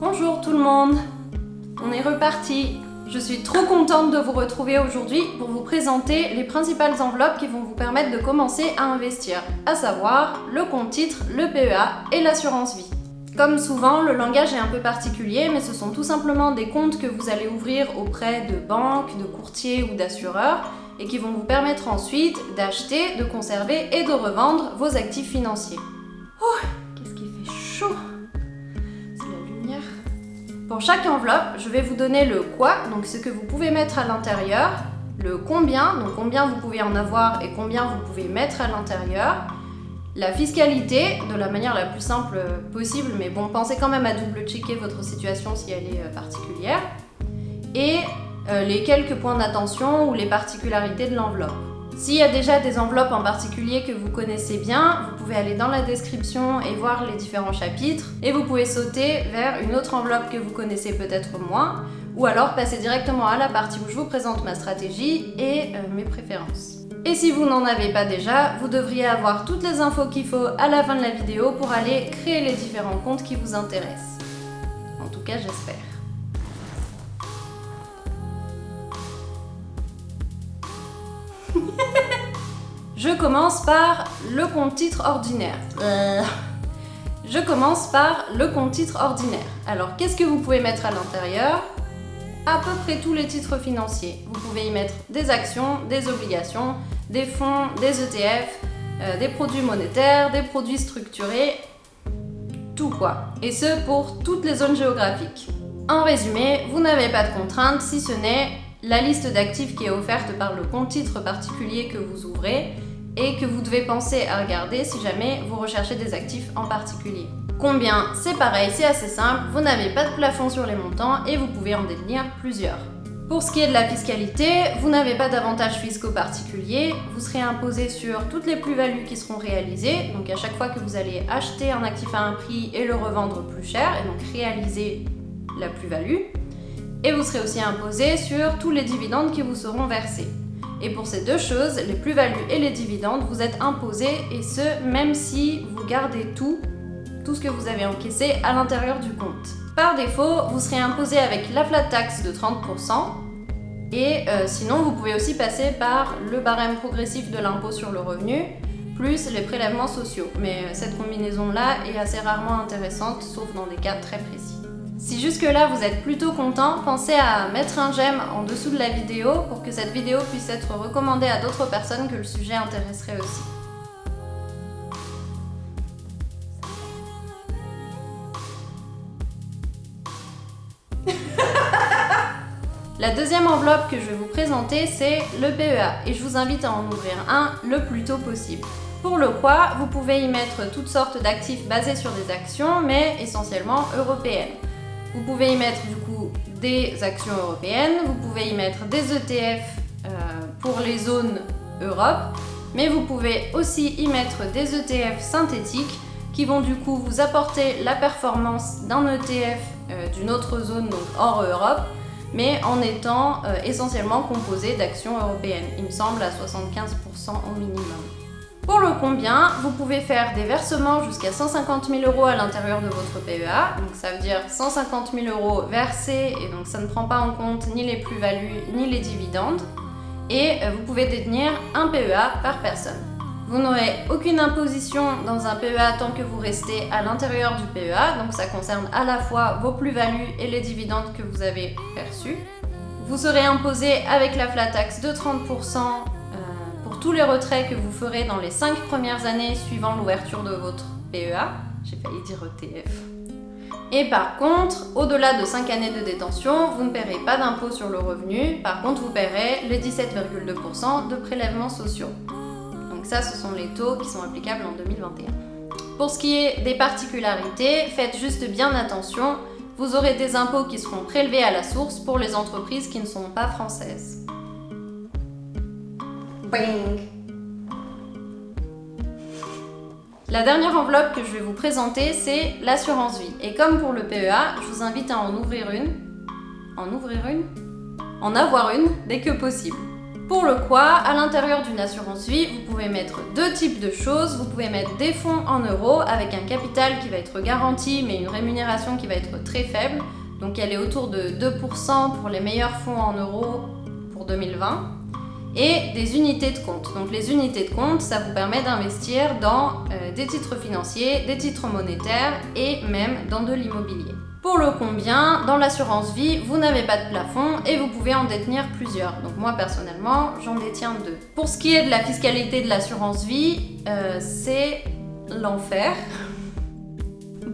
Bonjour tout le monde, on est reparti. Je suis trop contente de vous retrouver aujourd'hui pour vous présenter les principales enveloppes qui vont vous permettre de commencer à investir, à savoir le compte titre, le PEA et l'assurance vie. Comme souvent, le langage est un peu particulier, mais ce sont tout simplement des comptes que vous allez ouvrir auprès de banques, de courtiers ou d'assureurs et qui vont vous permettre ensuite d'acheter, de conserver et de revendre vos actifs financiers. Oh, qu'est-ce qui fait chaud! C'est la lumière. Pour chaque enveloppe, je vais vous donner le quoi, donc ce que vous pouvez mettre à l'intérieur, le combien, donc combien vous pouvez en avoir et combien vous pouvez mettre à l'intérieur, la fiscalité, de la manière la plus simple possible, mais bon, pensez quand même à double-checker votre situation si elle est particulière, et les quelques points d'attention ou les particularités de l'enveloppe. S'il y a déjà des enveloppes en particulier que vous connaissez bien, vous pouvez aller dans la description et voir les différents chapitres, et vous pouvez sauter vers une autre enveloppe que vous connaissez peut-être moins, ou alors passer directement à la partie où je vous présente ma stratégie et mes préférences. Et si vous n'en avez pas déjà, vous devriez avoir toutes les infos qu'il faut à la fin de la vidéo pour aller créer les différents comptes qui vous intéressent. En tout cas, j'espère. Je commence par le compte titre ordinaire. Je commence par le compte titre ordinaire. Alors, qu'est-ce que vous pouvez mettre à l'intérieur? À peu près tous les titres financiers. Vous pouvez y mettre des actions, des obligations, des fonds, des ETF, des produits monétaires, des produits structurés, tout quoi. Et ce pour toutes les zones géographiques. En résumé, vous n'avez pas de contraintes si ce n'est la liste d'actifs qui est offerte par le compte titre particulier que vous ouvrez et que vous devez penser à regarder si jamais vous recherchez des actifs en particulier. Combien? C'est pareil, c'est assez simple, vous n'avez pas de plafond sur les montants et vous pouvez en détenir plusieurs. Pour ce qui est de la fiscalité, vous n'avez pas d'avantages fiscaux particuliers, vous serez imposé sur toutes les plus-values qui seront réalisées, donc à chaque fois que vous allez acheter un actif à un prix et le revendre plus cher, et donc réaliser la plus-value, et vous serez aussi imposé sur tous les dividendes qui vous seront versés. Et pour ces deux choses, les plus-values et les dividendes, vous êtes imposés, et ce, même si vous gardez tout ce que vous avez encaissé à l'intérieur du compte. Par défaut, vous serez imposé avec la flat tax de 30%, et sinon, vous pouvez aussi passer par le barème progressif de l'impôt sur le revenu, plus les prélèvements sociaux. Mais cette combinaison-là est assez rarement intéressante, sauf dans des cas très précis. Si jusque-là vous êtes plutôt content, pensez à mettre un j'aime en dessous de la vidéo pour que cette vidéo puisse être recommandée à d'autres personnes que le sujet intéresserait aussi. La deuxième enveloppe que je vais vous présenter, c'est le PEA, et je vous invite à en ouvrir un le plus tôt possible. Pour le quoi, vous pouvez y mettre toutes sortes d'actifs basés sur des actions, mais essentiellement européennes. Vous pouvez y mettre du coup des actions européennes, vous pouvez y mettre des ETF pour les zones Europe, mais vous pouvez aussi y mettre des ETF synthétiques qui vont du coup vous apporter la performance d'un ETF d'une autre zone, donc hors Europe, mais en étant essentiellement composé d'actions européennes, il me semble à 75% au minimum. Pour le combien, vous pouvez faire des versements jusqu'à 150 000 € à l'intérieur de votre PEA, donc ça veut dire 150 000 € versés, et donc ça ne prend pas en compte ni les plus-values ni les dividendes, et vous pouvez détenir un PEA par personne. Vous n'aurez aucune imposition dans un PEA tant que vous restez à l'intérieur du PEA, donc ça concerne à la fois vos plus-values et les dividendes que vous avez perçus. Vous serez imposé avec la flat tax de 30% pour tous les retraits que vous ferez dans les 5 premières années suivant l'ouverture de votre PEA. J'ai failli dire ETF. Et par contre, au-delà de 5 années de détention, vous ne paierez pas d'impôt sur le revenu. Par contre, vous paierez les 17,2% de prélèvements sociaux. Donc ça, ce sont les taux qui sont applicables en 2021. Pour ce qui est des particularités, faites juste bien attention. Vous aurez des impôts qui seront prélevés à la source pour les entreprises qui ne sont pas françaises. Bing. La dernière enveloppe que je vais vous présenter, c'est l'assurance vie. Et comme pour le PEA, je vous invite à en avoir une dès que possible. Pour le quoi, à l'intérieur d'une assurance vie, vous pouvez mettre deux types de choses. Vous pouvez mettre des fonds en euros avec un capital qui va être garanti mais une rémunération qui va être très faible. Donc elle est autour de 2% pour les meilleurs fonds en euros pour 2020. Et des unités de compte. Donc les unités de compte, ça vous permet d'investir dans des titres financiers, des titres monétaires et même dans de l'immobilier. Pour le combien, dans l'assurance vie, vous n'avez pas de plafond et vous pouvez en détenir plusieurs. Donc moi personnellement, j'en détiens 2. Pour ce qui est de la fiscalité de l'assurance vie, c'est l'enfer.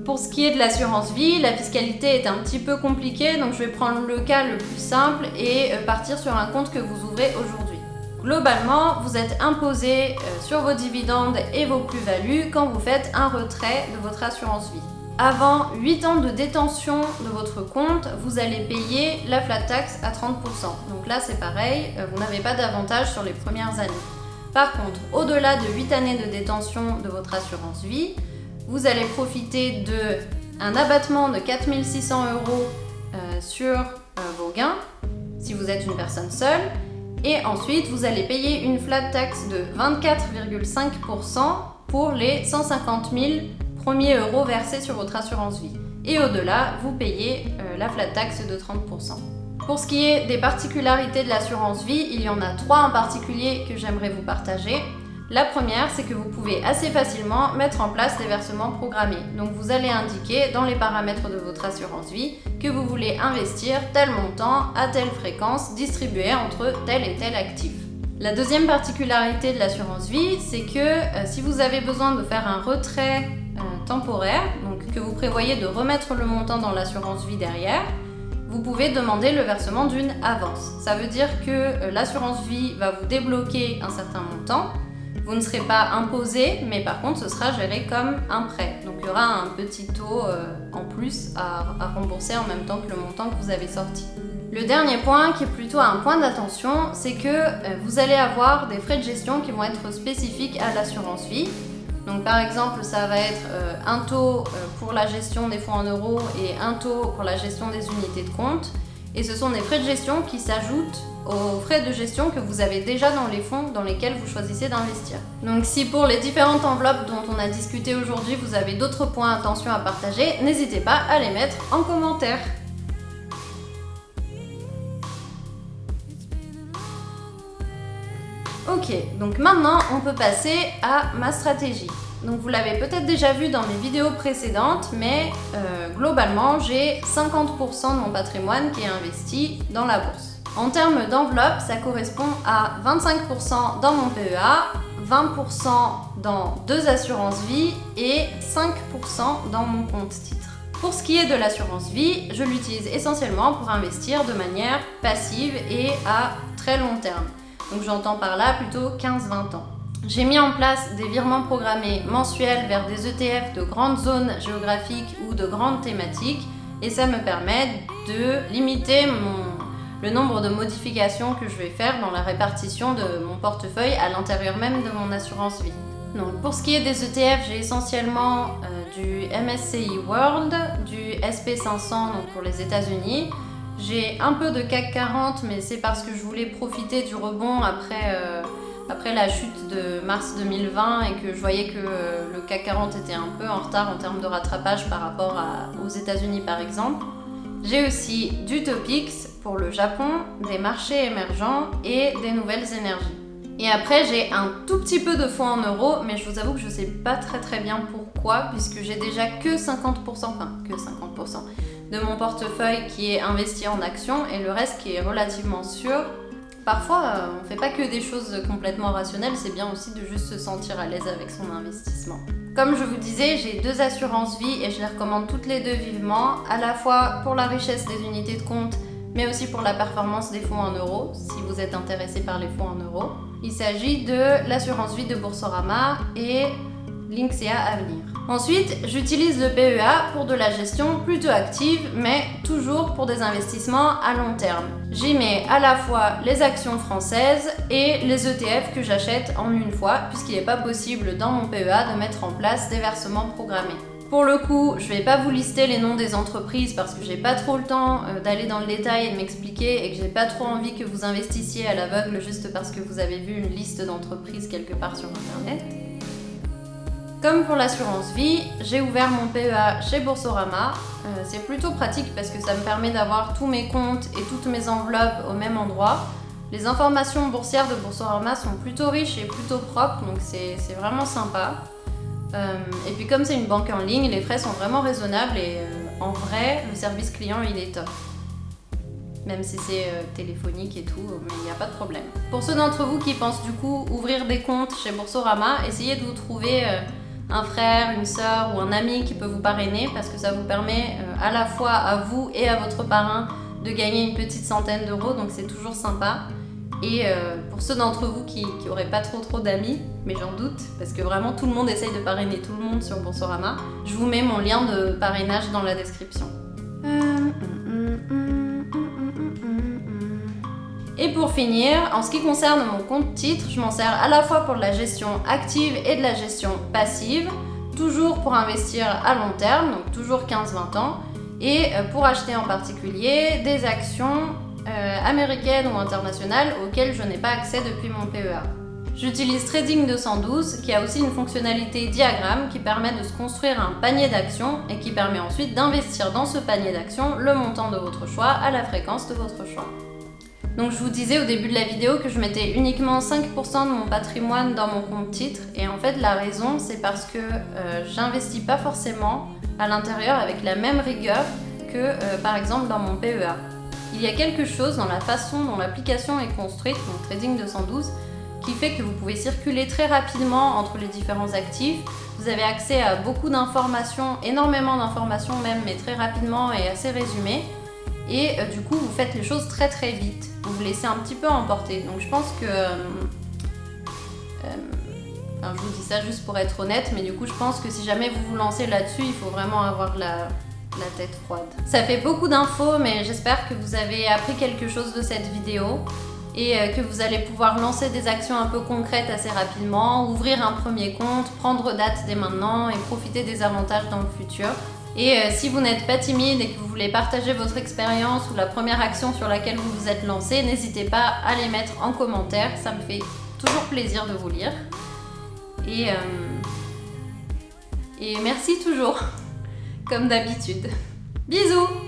Pour ce qui est de l'assurance vie, la fiscalité est un petit peu compliquée, donc je vais prendre le cas le plus simple et partir sur un compte que vous ouvrez aujourd'hui. Globalement, vous êtes imposé sur vos dividendes et vos plus-values quand vous faites un retrait de votre assurance vie. Avant 8 ans de détention de votre compte, vous allez payer la flat tax à 30%. Donc là, c'est pareil, vous n'avez pas d'avantage sur les premières années. Par contre, au-delà de 8 années de détention de votre assurance vie, vous allez profiter d'un abattement de 4 600 € sur vos gains, si vous êtes une personne seule. Et ensuite, vous allez payer une flat tax de 24,5% pour les 150 000 premiers euros versés sur votre assurance vie. Et au-delà, vous payez la flat tax de 30%. Pour ce qui est des particularités de l'assurance vie, il y en a 3 en particulier que j'aimerais vous partager. La première, c'est que vous pouvez assez facilement mettre en place des versements programmés. Donc vous allez indiquer dans les paramètres de votre assurance vie que vous voulez investir tel montant à telle fréquence distribuée entre tel et tel actif. La deuxième particularité de l'assurance vie, c'est que si vous avez besoin de faire un retrait temporaire, donc que vous prévoyez de remettre le montant dans l'assurance vie derrière, vous pouvez demander le versement d'une avance. Ça veut dire que l'assurance vie va vous débloquer un certain montant. Vous ne serez pas imposé, mais par contre, ce sera géré comme un prêt. Donc, il y aura un petit taux en plus à rembourser en même temps que le montant que vous avez sorti. Le dernier point, qui est plutôt un point d'attention, c'est que vous allez avoir des frais de gestion qui vont être spécifiques à l'assurance vie. Donc, par exemple, ça va être un taux pour la gestion des fonds en euros et un taux pour la gestion des unités de compte. Et ce sont des frais de gestion qui s'ajoutent aux frais de gestion que vous avez déjà dans les fonds dans lesquels vous choisissez d'investir. Donc si pour les différentes enveloppes dont on a discuté aujourd'hui, vous avez d'autres points attention à partager, n'hésitez pas à les mettre en commentaire. Ok, donc maintenant on peut passer à ma stratégie. Donc vous l'avez peut-être déjà vu dans mes vidéos précédentes, mais globalement j'ai 50% de mon patrimoine qui est investi dans la bourse. En termes d'enveloppe, ça correspond à 25% dans mon PEA, 20% dans 2 assurances vie et 5% dans mon compte titre. Pour ce qui est de l'assurance vie, je l'utilise essentiellement pour investir de manière passive et à très long terme. Donc j'entends par là plutôt 15-20 ans. J'ai mis en place des virements programmés mensuels vers des ETF de grandes zones géographiques ou de grandes thématiques et ça me permet de limiter le nombre de modifications que je vais faire dans la répartition de mon portefeuille à l'intérieur même de mon assurance vie. Donc pour ce qui est des ETF, j'ai essentiellement du MSCI World, du SP500 donc pour les États-Unis. J'ai un peu de CAC 40, mais c'est parce que je voulais profiter du rebond après la chute de mars 2020 et que je voyais que le CAC 40 était un peu en retard en termes de rattrapage par rapport aux États-Unis par exemple. J'ai aussi du Topix pour le Japon, des marchés émergents et des nouvelles énergies. Et après, j'ai un tout petit peu de fonds en euros, mais je vous avoue que je ne sais pas très bien pourquoi, puisque j'ai déjà que 50% de mon portefeuille qui est investi en actions et le reste qui est relativement sûr. Parfois, on ne fait pas que des choses complètement rationnelles, c'est bien aussi de juste se sentir à l'aise avec son investissement. Comme je vous disais, j'ai 2 assurances vie et je les recommande toutes les 2 vivement, à la fois pour la richesse des unités de compte, mais aussi pour la performance des fonds en euros, si vous êtes intéressé par les fonds en euros. Il s'agit de l'assurance vie de Boursorama et Linksea Avenir. Ensuite, j'utilise le PEA pour de la gestion plutôt active, mais toujours pour des investissements à long terme. J'y mets à la fois les actions françaises et les ETF que j'achète en une fois, puisqu'il n'est pas possible dans mon PEA de mettre en place des versements programmés. Pour le coup, je vais pas vous lister les noms des entreprises parce que j'ai pas trop le temps d'aller dans le détail et de m'expliquer et que j'ai pas trop envie que vous investissiez à l'aveugle juste parce que vous avez vu une liste d'entreprises quelque part sur internet. Comme pour l'assurance vie, j'ai ouvert mon PEA chez Boursorama. C'est plutôt pratique parce que ça me permet d'avoir tous mes comptes et toutes mes enveloppes au même endroit. Les informations boursières de Boursorama sont plutôt riches et plutôt propres, donc c'est vraiment sympa. Et puis comme c'est une banque en ligne, les frais sont vraiment raisonnables et en vrai, le service client il est top. Même si c'est téléphonique et tout, mais il n'y a pas de problème. Pour ceux d'entre vous qui pensent du coup ouvrir des comptes chez Boursorama, essayez de vous trouver un frère, une sœur ou un ami qui peut vous parrainer parce que ça vous permet à la fois à vous et à votre parrain de gagner une petite centaine d'euros, donc c'est toujours sympa. Et pour ceux d'entre vous qui n'auraient pas trop d'amis, mais j'en doute, parce que vraiment tout le monde essaye de parrainer tout le monde sur Boursorama, je vous mets mon lien de parrainage dans la description. Et pour finir, en ce qui concerne mon compte titre, je m'en sers à la fois pour de la gestion active et de la gestion passive, toujours pour investir à long terme, donc toujours 15-20 ans, et pour acheter en particulier des actions américaines ou internationales auxquelles je n'ai pas accès depuis mon PEA. J'utilise Trading 212 qui a aussi une fonctionnalité diagramme qui permet de se construire un panier d'actions et qui permet ensuite d'investir dans ce panier d'actions le montant de votre choix à la fréquence de votre choix. Donc je vous disais au début de la vidéo que je mettais uniquement 5% de mon patrimoine dans mon compte titre et en fait la raison c'est parce que j'investis pas forcément à l'intérieur avec la même rigueur que par exemple dans mon PEA. Il y a quelque chose dans la façon dont l'application est construite, donc Trading 212, qui fait que vous pouvez circuler très rapidement entre les différents actifs. Vous avez accès à beaucoup d'informations, énormément d'informations même, mais très rapidement et assez résumées. Et du coup, vous faites les choses très vite. Vous vous laissez un petit peu emporter. Donc je pense que... je vous dis ça juste pour être honnête, mais du coup, je pense que si jamais vous vous lancez là-dessus, il faut vraiment avoir la tête froide. Ça fait beaucoup d'infos, mais j'espère que vous avez appris quelque chose de cette vidéo et que vous allez pouvoir lancer des actions un peu concrètes assez rapidement, ouvrir un premier compte, prendre date dès maintenant et profiter des avantages dans le futur. Et si vous n'êtes pas timide et que vous voulez partager votre expérience ou la première action sur laquelle vous vous êtes lancé, n'hésitez pas à les mettre en commentaire, ça me fait toujours plaisir de vous lire. Et merci toujours, comme d'habitude. Bisous!